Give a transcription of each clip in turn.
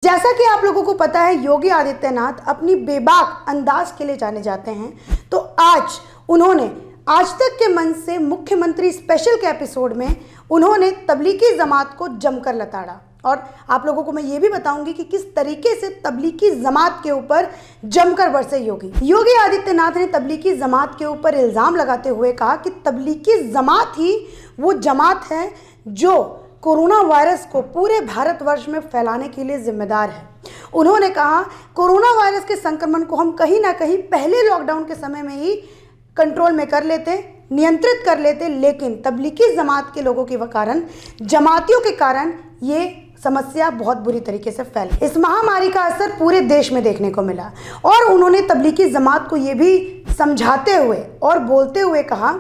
जैसा कि आप लोगों को पता है, योगी आदित्यनाथ अपनी बेबाक अंदाज के लिए जाने जाते हैं। तो आज उन्होंने आज तक के मंच से मुख्यमंत्री स्पेशल के एपिसोड में उन्होंने तबलीगी जमात को जमकर लताड़ा। और आप लोगों को मैं ये भी बताऊंगी कि किस तरीके से तबलीगी जमात के ऊपर जमकर बरसे योगी आदित्यनाथ ने तबलीगी जमात के ऊपर इल्ज़ाम लगाते हुए कहा कि तबलीगी जमात ही वो जमात है जो कोरोना वायरस को पूरे भारतवर्ष में फैलाने के लिए जिम्मेदार है। उन्होंने कहा, कोरोना वायरस के संक्रमण को हम कहीं ना कहीं पहले लॉकडाउन के समय में ही कंट्रोल में कर लेते, नियंत्रित कर लेते, लेकिन तबलीगी जमात के लोगों के कारण, जमातियों के कारण ये समस्या बहुत बुरी तरीके से फैली। इस महामारी का असर पूरे देश में देखने को मिला और उन्होंने तबलीगी जमात को ये भी समझाते हुए और बोलते हुए कहा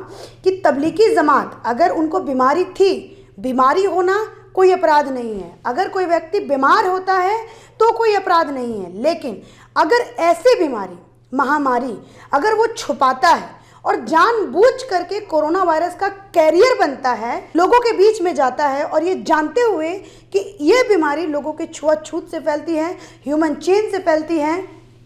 कि तबलीगी जमात, अगर उनको बीमारी थी, बीमारी होना कोई अपराध नहीं है। अगर कोई व्यक्ति बीमार होता है तो कोई अपराध नहीं है, लेकिन अगर ऐसी बीमारी, महामारी अगर वो छुपाता है और जानबूझ करके कोरोना वायरस का कैरियर बनता है, लोगों के बीच में जाता है और ये जानते हुए कि ये बीमारी लोगों के छुआछूत से फैलती है, ह्यूमन चेन से फैलती है,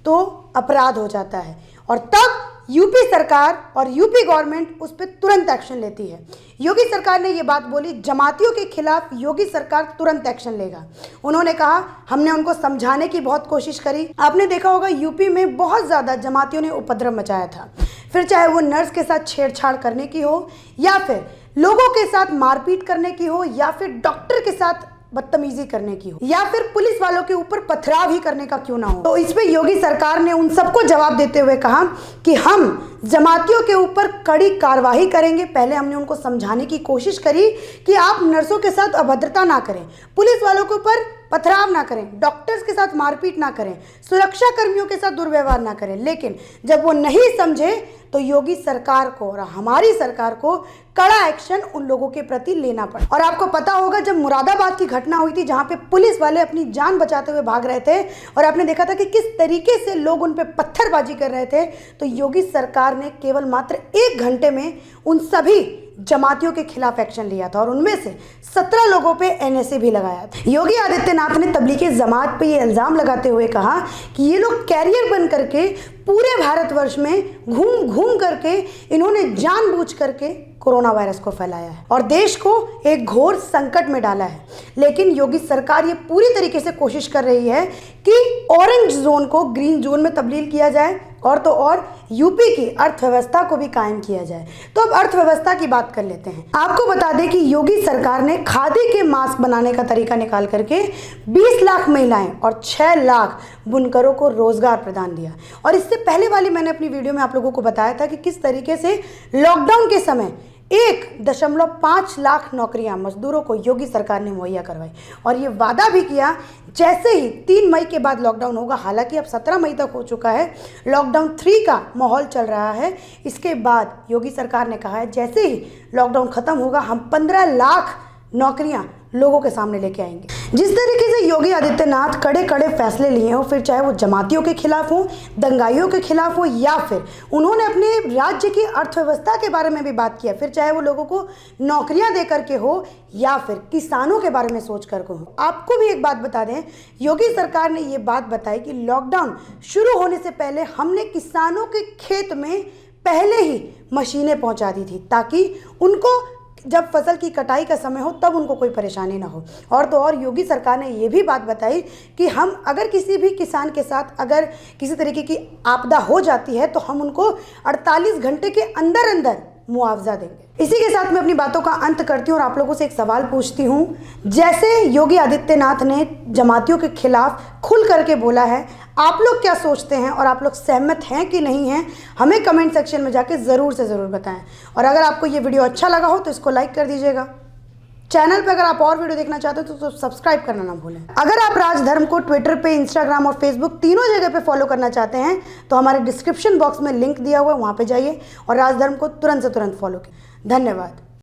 तो अपराध हो जाता है। और तब यूपी सरकार और यूपी गवर्नमेंट उस पर तुरंत एक्शन लेती है। योगी सरकार ने ये बात बोली, जमातियों के खिलाफ योगी सरकार तुरंत एक्शन लेगा। उन्होंने कहा, हमने उनको समझाने की बहुत कोशिश करी। आपने देखा होगा यूपी में बहुत ज़्यादा जमातियों ने उपद्रव मचाया था, फिर चाहे वो नर्स के साथ छेड़छाड़ करने की हो, या फिर लोगों के साथ मारपीट करने की हो, या फिर डॉक्टर के साथ बदतमीजी करने की हो, या फिर पुलिस वालों के ऊपर पथराव ही करने का क्यों ना हो। तो इस पे योगी सरकार ने उन सबको जवाब देते हुए कहा कि हम जमातियों के ऊपर कड़ी कार्रवाई करेंगे। पहले हमने उनको समझाने की कोशिश करी कि आप नर्सों के साथ अभद्रता ना करें, पुलिस वालों के ऊपर पथराव ना करें, डॉक्टर्स के साथ मारपीट ना करें, सुरक्षा कर्मियों के साथ दुर्व्यवहार ना करें। लेकिन जब वो नहीं समझे तो योगी सरकार को और हमारी सरकार को कड़ा एक्शन उन लोगों के प्रति लेना पड़ा। और आपको पता होगा, जब मुरादाबाद की घटना हुई थी, जहां पे पुलिस वाले अपनी जान बचाते हुए भाग रहे थे और आपने देखा था कि किस तरीके से लोग उन पे पत्थरबाजी कर रहे थे, तो योगी सरकार ने केवल मात्र 1 घंटे में उन सभी जमातियों के खिलाफ एक्शन लिया था और उनमें से 17 लोगों पे एनएसए भी लगाया था। योगी आदित्यनाथ ने तबलीगी जमात पे ये इल्ज़ाम लगाते हुए कहा कि ये लोग कैरियर बन करके पूरे भारतवर्ष में घूम घूम करके इन्होंने जानबूझ करके कोरोना वायरस को फैलाया है और देश को एक घोर संकट में डाला है। लेकिन योगी सरकार ये पूरी तरीके से कोशिश कर रही है कि ऑरेंज जोन को ग्रीन जोन में तब्दील किया जाए और तो और यूपी की अर्थव्यवस्था को भी कायम किया जाए। तो अब अर्थव्यवस्था की बात कर लेते हैं। आपको बता दें कि योगी सरकार ने खादी के मास्क बनाने का तरीका निकाल करके 20 लाख महिलाएं और 6 लाख बुनकरों को रोजगार प्रदान दिया। और इससे पहले वाली मैंने अपनी वीडियो में आप लोगों को बताया था कि किस तरीके से लॉकडाउन के समय 1.5 लाख नौकरियां मजदूरों को योगी सरकार ने मुहैया करवाई और ये वादा भी किया, जैसे ही 3 मई के बाद लॉकडाउन होगा, हालांकि अब 17 मई तक हो चुका है, लॉकडाउन 3 का माहौल चल रहा है। इसके बाद योगी सरकार ने कहा है, जैसे ही लॉकडाउन खत्म होगा, हम 15 लाख नौकरियां लोगों के सामने लेके आएंगे। जिस तरीके से योगी आदित्यनाथ कड़े कड़े फैसले लिए हो, फिर चाहे वो जमातियों के खिलाफ हो, दंगाइयों के खिलाफ हो, या फिर उन्होंने अपने राज्य की अर्थव्यवस्था के बारे में भी बात किया, फिर चाहे वो लोगों को नौकरियां दे करके हो या फिर किसानों के बारे में सोच कर हो। आपको भी एक बात बता दें, योगी सरकार ने ये बात बताई कि लॉकडाउन शुरू होने से पहले हमने किसानों के खेत में पहले ही मशीनें पहुँचा दी थी, ताकि उनको जब फसल की कटाई का समय हो तब उनको कोई परेशानी ना हो। और तो और योगी सरकार ने ये भी बात बताई कि हम अगर किसी भी किसान के साथ अगर किसी तरीके की आपदा हो जाती है तो हम उनको 48 घंटे के अंदर अंदर मुआवजा देंगे। इसी के साथ मैं अपनी बातों का अंत करती हूँ और आप लोगों से एक सवाल पूछती हूँ। जैसे योगी आदित्यनाथ ने जमातियों के खिलाफ खुल करके बोला है, आप लोग क्या सोचते हैं और आप लोग सहमत हैं कि नहीं हैं, हमें कमेंट सेक्शन में जाके ज़रूर से ज़रूर बताएं। और अगर आपको ये वीडियो अच्छा लगा हो तो इसको लाइक कर दीजिएगा। चैनल पे अगर आप और वीडियो देखना चाहते हो तो सब्सक्राइब करना ना भूलें। अगर आप राजधर्म को ट्विटर पे, इंस्टाग्राम और फेसबुक तीनों जगह पे फॉलो करना चाहते हैं तो हमारे डिस्क्रिप्शन बॉक्स में लिंक दिया हुआ है, वहाँ पे जाइए और राजधर्म को तुरंत से तुरंत फॉलो कीजिए। धन्यवाद।